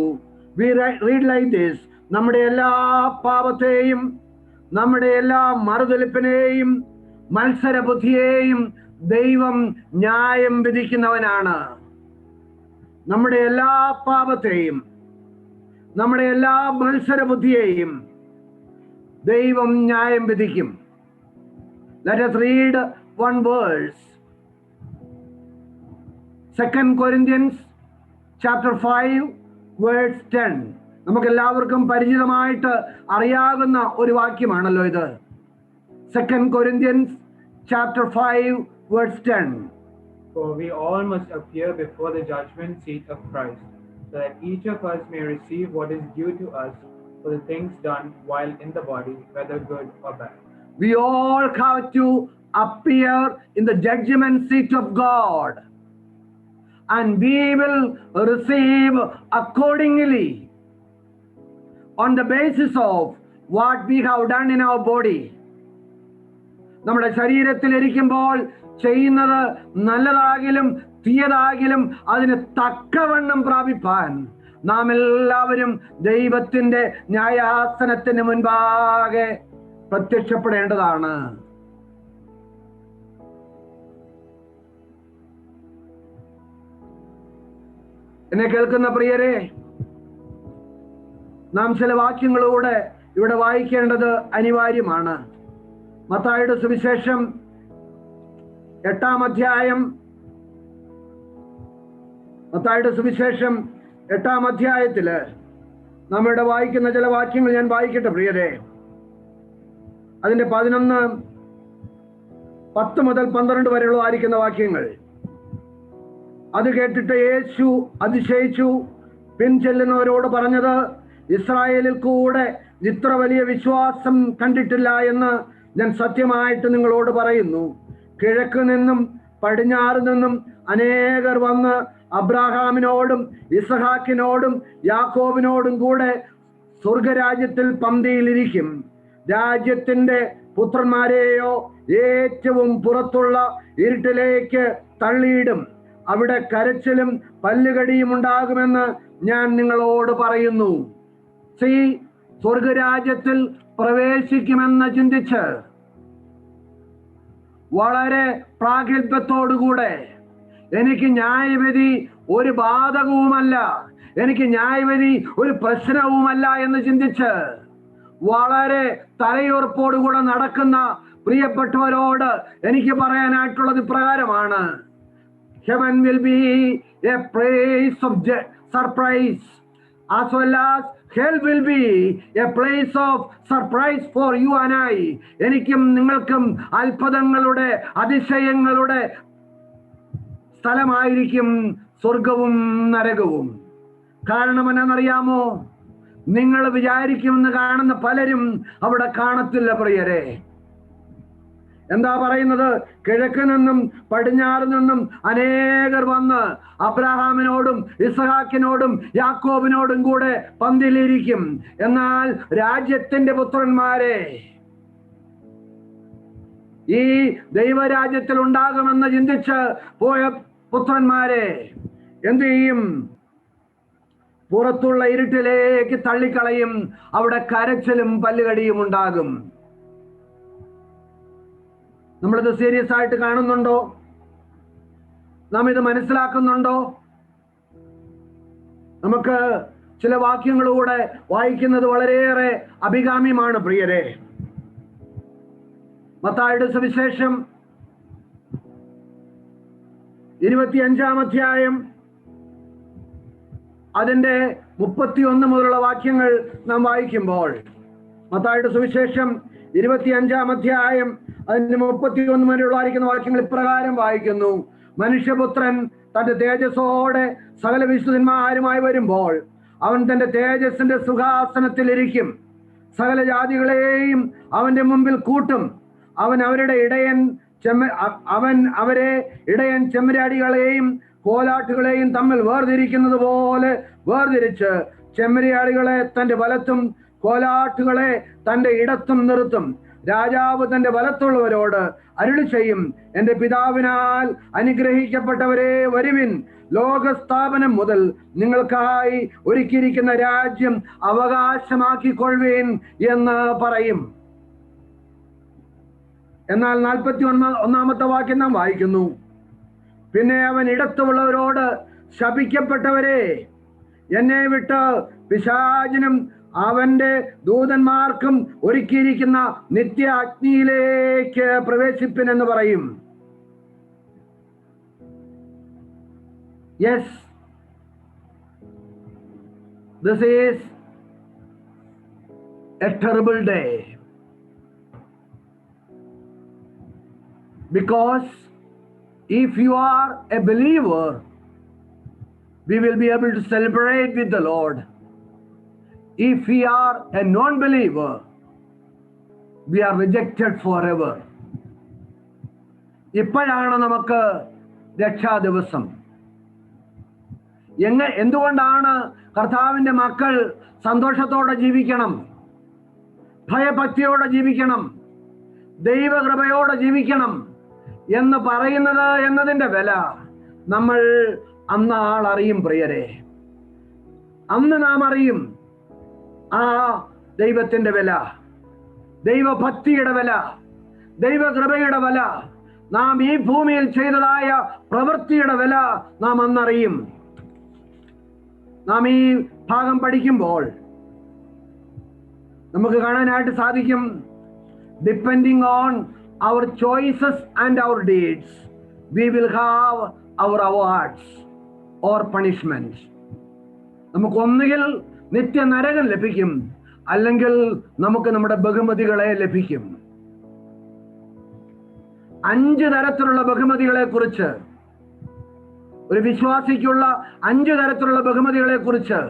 Speaker 1: we read like this: നമ്മുടെ എല്ലാ പാപത്തെയും, നമ്മുടെ എല്ലാ മറുതലിപ്പിനെയും, മത്സരബുദ്ധിയെയും ദൈവം ന്യായം വിധിക്കുന്നവനാണ്. നമ്മുടെ എല്ലാ പാപത്തെയും, നമ്മുടെ എല്ലാ മത്സരബുദ്ധിയെയും ദൈവം ന്യായം വിധിക്കും. Let us read one verse. 2 Corinthians chapter 5 verse 10. നമുക്ക് എല്ലാവർക്കും പരിചിതമായിട്ട് അറിയാവുന്ന ഒരു വാക്യമാണല്ലോ ഇത്. 2 Corinthians chapter 5 verse 10.
Speaker 2: For we all must appear before the judgment seat of Christ, so that each of us may receive what is due to us for the things done while in the body, whether good or bad.
Speaker 1: We all have to appear in the judgment seat of God, and we will receive accordingly on the basis of what we have done in our body. നമ്മുടെ ശരീരത്തിൽ ഇരിക്കുമ്പോൾ ചെയ്യുന്നത് നല്ലതാകിലും തീയതാകിലും അതിന് തക്കവണ്ണം പ്രാപിപ്പാൻ നാം എല്ലാവരും ദൈവത്തിന്റെ ന്യായാസനത്തിന് മുൻപാകെ പ്രത്യക്ഷപ്പെടേണ്ടതാണ്. എന്നെ കേൾക്കുന്ന പ്രിയരെ, നാം ചില വാക്യങ്ങളൂടെ ഇവിടെ വായിക്കേണ്ടത് അനിവാര്യമാണ്. മത്തായിയുടെ സുവിശേഷം 8-ാം അധ്യായം, മത്തായിയുടെ സുവിശേഷം 8-ാം അധ്യായത്തില് നമ്മളിവിടെ വായിക്കുന്ന ചില വാക്യങ്ങൾ ഞാൻ വായിക്കട്ടെ പ്രിയരെ. അതിന്റെ 11, 10 മുതൽ 12 വരെയുള്ള ആയിരിക്കുന്ന വാക്യങ്ങൾ. അത് കേട്ടിട്ട് യേശു അതിശയിച്ചു. പിൻചെല്ലുന്നവരോട് പറഞ്ഞത്, ഇസ്രായേലിൽ കൂടെ ഇത്ര വലിയ വിശ്വാസം കണ്ടിട്ടില്ല എന്ന് ഞാൻ സത്യമായിട്ട് നിങ്ങളോട് പറയുന്നു. കിഴക്ക് നിന്നും പടിഞ്ഞാറ് നിന്നും അനേകർ വന്ന് അബ്രാഹാമിനോടും ഇസഹാക്കിനോടും യാക്കോബിനോടും കൂടെ സ്വർഗരാജ്യത്തിൽ പന്തിയിലിരിക്കും. രാജ്യത്തിന്റെ പുത്രന്മാരെയോ ഏറ്റവും പുറത്തുള്ള ഇരുട്ടിലേക്ക് തള്ളിയിടും. അവിടെ കരച്ചിലും പല്ലുകടിയും ഉണ്ടാകുമെന്ന് ഞാൻ നിങ്ങളോട് പറയുന്നു. സ്വർഗരാജ്യത്തിൽ പ്രവേശിക്കുമെന്ന് ചിന്തിച്ച് വളരെ പ്രാഗൽഭ്യത്തോടുകൂടെ എനിക്ക് ന്യായവിധി ഒരു ബാധകവുമല്ല, എനിക്ക് ന്യായവിധി ഒരു പ്രശ്നവുമല്ല എന്ന് ചിന്തിച്ച് വളരെ തലയുറപ്പോടുകൂടെ നടക്കുന്ന പ്രിയപ്പെട്ടവരോട് എനിക്ക് പറയാനായിട്ടുള്ളത് ഇപ്രകാരമാണ്: Heaven will be a place of surprise, as well as hell will be a place of surprise for you and I. എനിക്കും നിങ്ങൾക്കും അത്ഭുതങ്ങളുടെ, അതിശയങ്ങളുടെ സ്ഥലമായിരിക്കും സ്വർഗവും നരകവും. കാരണം എന്നാണെന്നറിയാമോ? നിങ്ങൾ വിചാരിക്കുമെന്ന് കാണുന്ന പലരും അവിടെ കാണത്തില്ല പ്രിയരെ. എന്താ പറയുന്നത്? കിഴക്ക് നിന്നും പടിഞ്ഞാറ് നിന്നും അനേകർ വന്ന് അബ്രാഹാമിനോടും ഇസഹാക്കിനോടും യാക്കോബിനോടും കൂടെ പന്തിയിലിരിക്കും. എന്നാൽ രാജ്യത്തിന്റെ പുത്രന്മാരെ, ഈ ദൈവരാജ്യത്തിൽ ഉണ്ടാകുമെന്ന് ചിന്തിച്ച് പോയ പുത്രന്മാരെ എന്ത് ചെയ്യും? പുറത്തുള്ള ഇരുട്ടിലേക്ക് തള്ളിക്കളയും. അവിടെ കരച്ചിലും പല്ലുകടിയും ഉണ്ടാകും. നമ്മളിത് സീരിയസ് ആയിട്ട് കാണുന്നുണ്ടോ? നാം ഇത് മനസ്സിലാക്കുന്നുണ്ടോ? നമുക്ക് ചില വാക്യങ്ങളൂടെ വായിക്കുന്നത് വളരെയേറെ അഭികാമ്യമാണ് പ്രിയരെ. മത്തായിയുടെ സുവിശേഷം 25-ാം അധ്യായം അതിന്റെ 31 മുതലുള്ള വാക്യങ്ങൾ നാം വായിക്കുമ്പോൾ, മത്തായിയുടെ സുവിശേഷം 25-ാം അധ്യായം അതിന്റെ 31 വരെയുള്ള വാക്യങ്ങൾ ഇപ്രകാരം വായിക്കുന്നു: മനുഷ്യപുത്രൻ തന്റെ തേജസ്സോടെ സകല വിശുദ്ധന്മാരുമായി വരുമ്പോൾ അവൻ തന്റെ തേജസ്സിന്റെ സുഖാസനത്തിൽ ഇരിക്കും. സകല ജാതികളെയും അവന്റെ മുമ്പിൽ കൂട്ടും. അവൻ അവരെ ഇടയൻ ചെമ്മരിയാടികളെയും കോലാട്ടുകളെയും തമ്മിൽ വേർതിരിക്കുന്നത് പോലെ വേർതിരിച്ച് ചെമ്മരിയാടികളെ തന്റെ വലത്തും കോലാട്ടുകളെ തന്റെ ഇടത്തും നിർത്തും. രാജാവ് തന്റെ വലത്തുള്ളവരോട് അരുളി ചെയ്യും: എന്റെ പിതാവിനാൽ അനുഗ്രഹിക്കപ്പെട്ടവരെ, വരുവിൻ, ലോകസ്ഥാപനം മുതൽ നിങ്ങൾക്കായി ഒരുക്കിയിരിക്കുന്ന രാജ്യം അവകാശമാക്കിക്കൊള്ളുവിൻ എന്ന് പറയും. എന്നാൽ 41-ാമത്തെ വാക്യം നാം വായിക്കുന്നു: പിന്നെ അവൻ ഇടത്തുള്ളവരോട്, ശപിക്കപ്പെട്ടവരെ, എന്നെ വിട്ട് പിശാചിനും അവന്റെ ദൂതന്മാർക്കും ഒരുക്കിയിരിക്കുന്ന നിത്യ അഗ്നിയിലേക്ക് പ്രവേശിപ്പിൻ എന്ന് പറയും. Yes, this is A terrible day. Because if you are a believer, we will be able to celebrate with the Lord. If we are a non-believer, we are rejected forever. ഇപ്പോഴാണ് നമുക്ക് രക്ഷാ ദിവസം. എന്തുകൊണ്ടാണ് കർത്താവിന്റെ മക്കൾ സന്തോഷത്തോടെ ജീവിക്കണം, ഭയഭക്തിയോടെ ജീവിക്കണം, ദൈവകൃപയോടെ ജീവിക്കണം എന്ന് പറയുന്നത് എന്നതിന്റെ വില നമ്മൾ അന്നാൾ അറിയും പ്രിയരെ. അന്ന് നാം അറിയും ആ ദൈവത്തിന്റെ വില, ദൈവഭക്തിയുടെ വില, ദൈവകൃപയുടെ വില, നാം ഈ ഭൂമിയിൽ ചെയ്തതായ പ്രവൃത്തിയുടെ വില നാം അന്നറിയും. നാം ഈ ഭാഗം പഠിക്കുമ്പോൾ നമുക്ക് കാണാനായിട്ട് സാധിക്കും, depending on our choices and our deeds, we will have our awards or punishment. നമുക്ക് ഒന്നുകിൽ നിത്യ നരകം ലഭിക്കും, അല്ലെങ്കിൽ നമുക്ക് നമ്മുടെ ബഹുമതികളെ ലഭിക്കും. 5 തരത്തിലുള്ള ബഹുമതികളെ കുറിച്ച്, ഒരു വിശ്വാസിക്കുള്ള 5 തരത്തിലുള്ള ബഹുമതികളെ കുറിച്ച്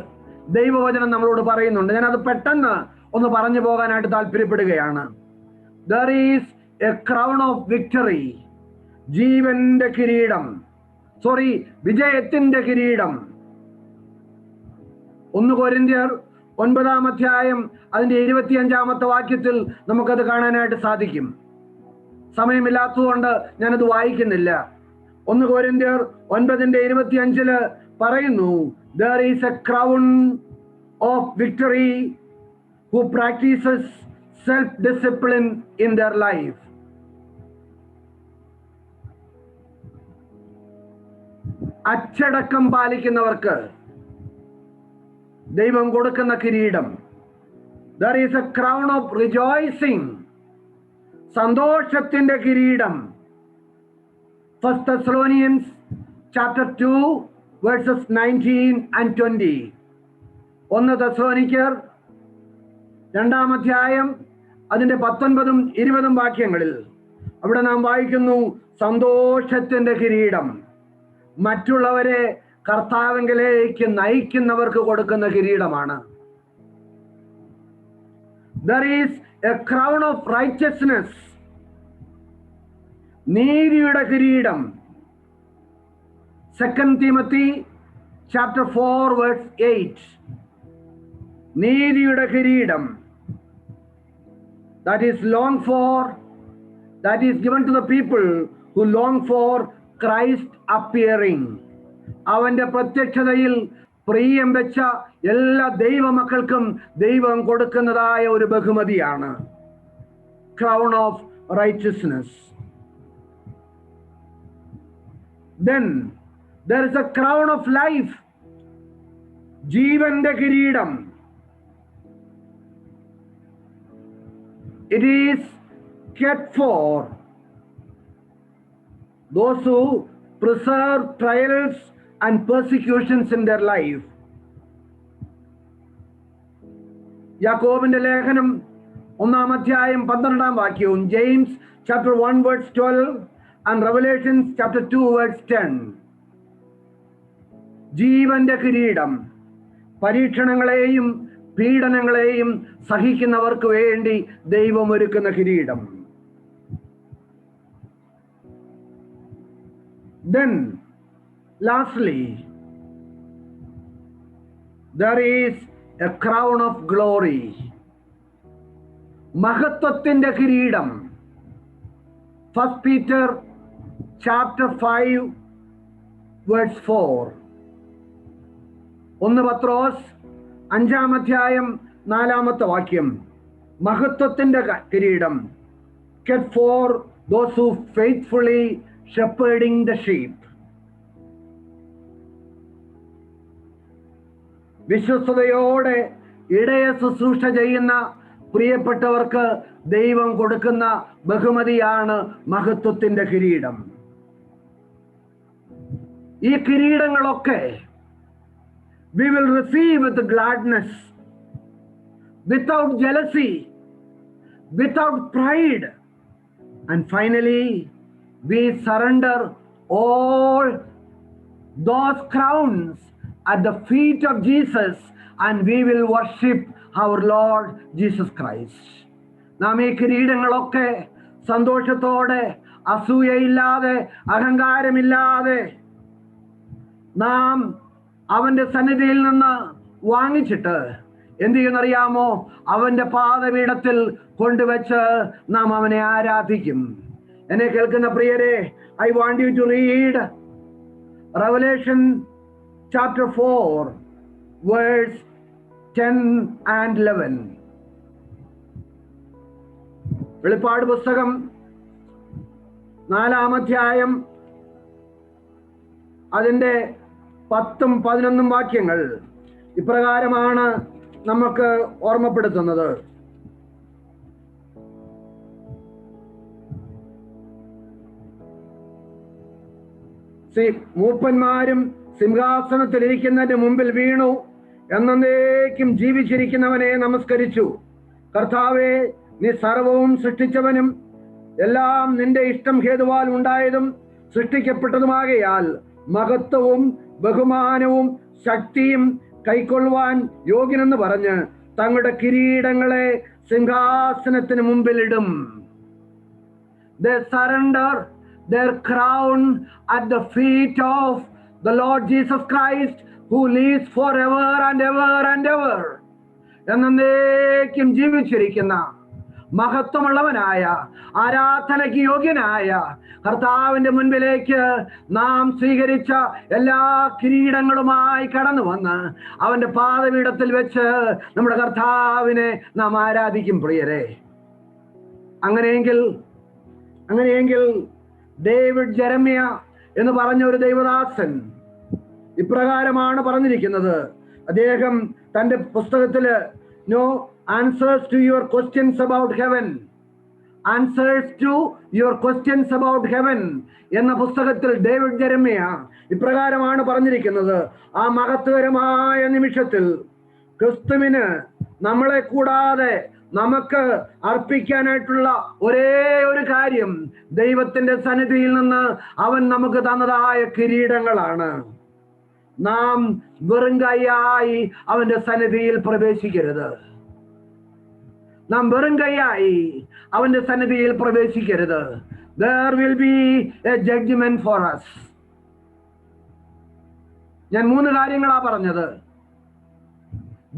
Speaker 1: ദൈവവചനം നമ്മളോട് പറയുന്നുണ്ട്. ഞാനത് പെട്ടെന്ന് ഒന്ന് പറഞ്ഞു പോകാനായിട്ട് താല്പര്യപ്പെടുകയാണ്. There is a crown of victory. ജീവന്റെ കിരീടം, വിജയത്തിന്റെ കിരീടം. 1 കൊരിന്ത്യർ 9-ാം അധ്യായം അതിന്റെ 25-ാമത്തെ വാക്യത്തിൽ നമുക്കത് കാണാനായിട്ട് സാധിക്കും. സമയമില്ലാത്തതുകൊണ്ട് ഞാനത് വായിക്കുന്നില്ല. 1 കൊരിന്ത്യർ 9:25 പറയുന്നു: There is a crown of victory who practices self-discipline in their life. അച്ചടക്കം പാലിക്കുന്നവർക്ക് ദൈവം കൊടുക്കുന്ന കിരീടം. There is a crown of rejoicing. സന്തോഷത്തിന്റെ കിരീടം. 1 Thessalonians chapter 2 verses 19 and 20. 1 തെസ്സലോനിക്കർ 2-ാം അധ്യായം അതിന്റെ 19ഉം 20ഉം വാക്യങ്ങളിൽ അവിടെ നാം വായിക്കുന്നു: സന്തോഷത്തിന്റെ കിരീടം. മറ്റുള്ളവരെ കർത്താവിലേക്ക് നയിക്കുന്നവർക്ക് കൊടുക്കുന്ന കിരീടമാണ്. There is a crown of righteousness. നീതിയുടെ കിരീടം. 2 Timothy chapter 4 verse 8. നീതിയുടെ കിരീടം. That is longed for, that is given to the people who long for Christ appearing. അവന്റെ പ്രത്യക്ഷതയിൽ പ്രിയം വെച്ച എല്ലാ ദൈവമക്കൾക്കും ദൈവം കൊടുക്കുന്നതായ ഒരു ബഹുമതിയാണ് crown of righteousness. Then there is a crown of life, ജീവന്റെ കിരീടം. It is kept for those who preserve trials and persecutions in their life. യാക്കോബിന്റെ ലേഖനം 1-ാം അധ്യായം 12-ാം വാക്യവും, James chapter 1 verse 12 and Revelation chapter 2 verse 10. ജീവന്റെ കിരീടം, പരീക്ഷണങ്ങളെയും പീഡനങ്ങളെയും സഹിക്കുന്നവർക്ക് വേണ്ടി ദൈവം ഒരുക്കുന്ന കിരീടം. Then lastly, there is a crown of glory, മഹത്വത്തിന്റെ കിരീടം. 1 Peter chapter 5 verse 4. 1 പത്രോസ് 5-ാം അധ്യായം 4-ാമത്തെ വാക്യം, മഹത്വത്തിന്റെ കിരീടം, kept for those who faithfully shepherding the sheep. വിശ്വസ്തയോടെ ഇടയ ശുശ്രൂഷ ചെയ്യുന്ന പ്രിയപ്പെട്ടവർക്ക് ദൈവം കൊടുക്കുന്ന ബഹുമതിയാണ് മഹത്വത്തിന്റെ കിരീടം. ഈ കിരീടങ്ങളൊക്കെ we will receive with gladness, without jealousy, without pride, and finally we surrender all those crowns at the feet of Jesus and we will worship our Lord Jesus Christ. നാം ഈ കിരീടങ്ങളൊക്കെ സന്തോഷത്തോടെ, അസൂയയില്ലാതെ, അഹങ്കാരമില്ലാതെ നാം അവന്റെ സന്നിധിയിൽ നിന്ന് വാങ്ങിച്ചിട്ട് എന്ത് ചെയ്യുന്നറിയാമോ? അവന്റെ പാദപീഠത്തിൽ കൊണ്ടുവച്ച് നാം അവനെ ആരാധിക്കും. എന്നെ കേൾക്കുന്ന പ്രിയരെ, I want you to read Revelation chapter 4 verse 10 and 11. വെളിപ്പാട് പുസ്തകം 4-ാം അധ്യായം അതിന്റെ 10ഉം 11ഉം വാക്യങ്ങൾ ഇപ്രകാരമാണ് നമുക്ക് ഓർമ്മപ്പെടുത്തുന്നത്. മൂപ്പന്മാരും സിംഹാസനത്തിലിരിക്കുന്നതിന്റെ മുമ്പിൽ വീണു, എന്നേക്കും ജീവിച്ചിരിക്കുന്നവനെ നമസ്കരിച്ചു. കർത്താവേ, നീ സർവവും സൃഷ്ടിച്ചവനും എല്ലാം നിന്റെ ഇഷ്ടം ഹേതുവാൽ ഉണ്ടായതും സൃഷ്ടിക്കപ്പെട്ടതുമാകയാൽ മഹത്വവും ബഹുമാനവും ശക്തിയും കൈക്കൊള്ളുവാൻ യോഗ്യനെന്ന് പറഞ്ഞ് തങ്ങളുടെ കിരീടങ്ങളെ സിംഹാസനത്തിന് മുമ്പിലിടും. They surrender their crown at the feet of the Lord Jesus Christ, who lives forever and ever and ever. എന്നേക്കും ജീവിച്ചിരിക്കുന്ന മഹത്വമുള്ളവനായ, ആരാധനയ്ക്ക് യോഗ്യനായ കർത്താവിന്റെ മുൻപിലേക്ക് നാം സ്വീകരിച്ച എല്ലാ കിരീടങ്ങളുമായി കടന്നു വന്ന് അവന്റെ പാദപീഠത്തിൽ വെച്ച് നമ്മുടെ കർത്താവിനെ നാം ആരാധിക്കും. പ്രിയരെ, അങ്ങനെയെങ്കിൽ ഡേവിഡ് ജെറമ്യ എന്ന് പറഞ്ഞ ഒരു ദൈവദാസൻ ഇപ്രകാരമാണ് പറഞ്ഞിരിക്കുന്നത്. അദ്ദേഹം തന്റെ പുസ്തകത്തില് no answers to your questions about heaven, answers to your questions about heaven എന്ന പുസ്തകത്തിൽ ഡേവിഡ് ജെറമ്യ ഇപ്രകാരമാണ് പറഞ്ഞിരിക്കുന്നത്. ആ മഹത്വകരമായ നിമിഷത്തിൽ ക്രിസ്തുവിന് നമ്മളെ കൂടാതെ നമുക്ക് അർപ്പിക്കാനായിട്ടുള്ള ഒരേ ഒരു കാര്യം ദൈവത്തിന്റെ സന്നിധിയിൽ നിന്ന് അവൻ നമുക്ക് തന്നതായ കിരീടങ്ങളാണ്. നാം വെറും കൈയായി അവന്റെ സന്നിധിയിൽ പ്രവേശിക്കരുത്. നാം വെറും കൈയായി അവന്റെ സന്നിധിയിൽ പ്രവേശിക്കരുത്. There will be a judgment for us. ഞാൻ 3 കാര്യങ്ങളാ പറഞ്ഞത്.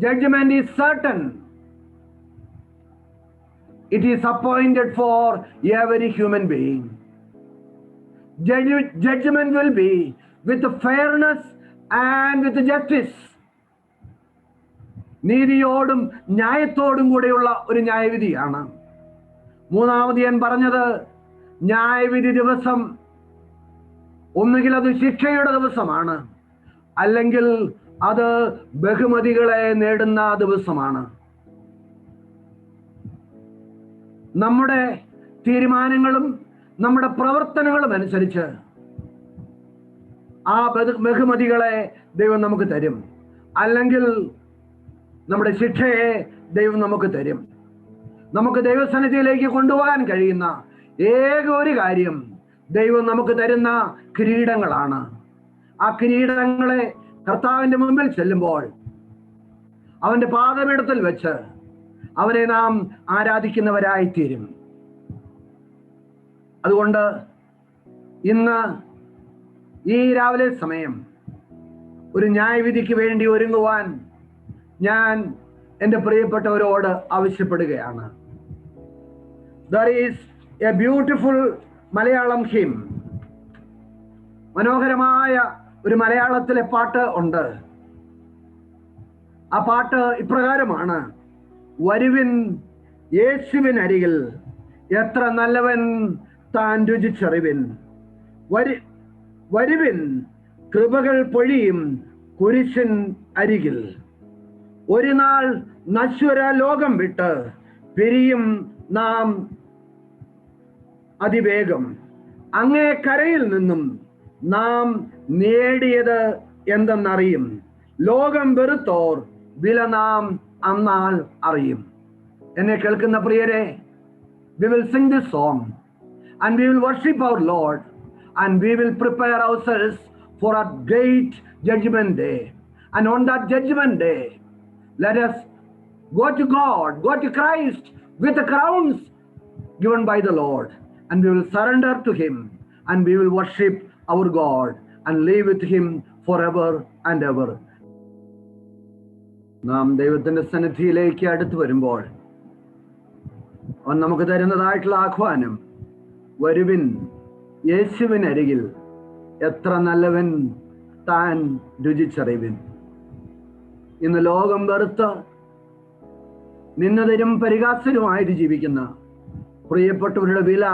Speaker 1: Judgment is certain. It is appointed for every human being. Judgment will be with fairness and with justice നീതിയോടും ന്യായത്തോടും കൂടെയുള്ള ഒരു ന്യായവിധിയാണ്. മൂന്നാമത് ഞാൻ പറഞ്ഞത്, ന്യായവിധി ദിവസം ഒന്നുകിൽ അത് ശിക്ഷയുടെ ദിവസമാണ്, അല്ലെങ്കിൽ അത് ബഹുമതികളെ നേടുന്ന ദിവസമാണ്. നമ്മുടെ തീരുമാനങ്ങളും നമ്മുടെ പ്രവർത്തനങ്ങളും അനുസരിച്ച് ആ ബഹുമതികളെ ദൈവം നമുക്ക് തരും, അല്ലെങ്കിൽ നമ്മുടെ ശിക്ഷയെ ദൈവം നമുക്ക് തരും. നമുക്ക് ദൈവസന്നിധിയിലേക്ക് കൊണ്ടുപോകാൻ കഴിയുന്ന ഏക ഒരു കാര്യം ദൈവം നമുക്ക് തരുന്ന കിരീടങ്ങളാണ്. ആ കിരീടങ്ങളെ കർത്താവിന്റെ മുമ്പിൽ ചെല്ലുമ്പോൾ അവന്റെ പാദപീഠത്തിൽ വെച്ച് അവനെ നാം ആരാധിക്കുന്നവരായിത്തീരും. അതുകൊണ്ട് ഇന്ന് ഈ രാവിലെ സമയം ഒരു ന്യായവിധിക്ക് വേണ്ടി ഒരുങ്ങുവാൻ ഞാൻ എൻ്റെ പ്രിയപ്പെട്ടവരോട് ആവശ്യപ്പെടുകയാണ്. There is a beautiful Malayalam hymn. മനോഹരമായ ഒരു മലയാളത്തിലെ പാട്ട് ഉണ്ട്. ആ പാട്ട് ഇപ്രകാരമാണ്: വരുവിൻ യേശുവിനരികിൽ, എത്ര നല്ലവൻ താൻ രുചിച്ചറിവിൻ. വരുവിൻ കൃപകൾ പൊഴിയും കുരിശിൻ അരികിൽ. ഒരു നാൾ നശ്വര ലോകം വിട്ട് പിരിയും നാം അതിവേഗം. അങ്ങേ കരയിൽ നിന്നും നാം നേടിയത് എന്തെന്നറിയും. ലോകം വെറുത്തോർ വില നാം അന്നാൾ അറിയും. എന്നെ കേൾക്കുന്ന പ്രിയരെ, we will sing this song and we will worship our Lord and we will prepare ourselves for a great judgment day. And on that judgment day, let us go to God, go to Christ with the crowns given by the Lord, and we will surrender to Him and we will worship our God and live with Him forever and ever. നാം ദൈവത്തിന്റെ സന്നിധിയിലേക്ക് അടുത്ത് വരുമ്പോൾ അവൻ നമുക്ക് തരുന്നതായിട്ടുള്ള ആഹ്വാനം, വരുവിൻ യേശുവിനരികിൽ, എത്ര നല്ലവൻ താൻ രുചിച്ചറിവിൻ. ഇന്ന് ലോകം വെറുത്ത് നിന്നതരും പരിഹാസ്യരുമായിട്ട് ജീവിക്കുന്ന പ്രിയപ്പെട്ടവരുടെ വില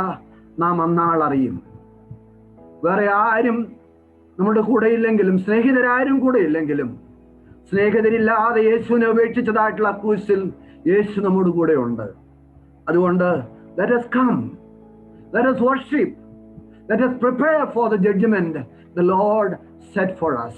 Speaker 1: നാം അന്നാൾ അറിയും. വേറെ ആരും നമ്മുടെ കൂടെ ഇല്ലെങ്കിലും, സ്നേഹിതരാരും കൂടെ ഇല്ലെങ്കിലും, സ്നേഹിതരില്ലാതെ യേശുവിനെ ഉപേക്ഷിച്ചതായിട്ടുള്ള ക്രൂശിൽ യേശു നമ്മുടെ കൂടെ ഉണ്ട്. അതുകൊണ്ട് let us come, let us worship, let us prepare for the judgment the Lord set for us.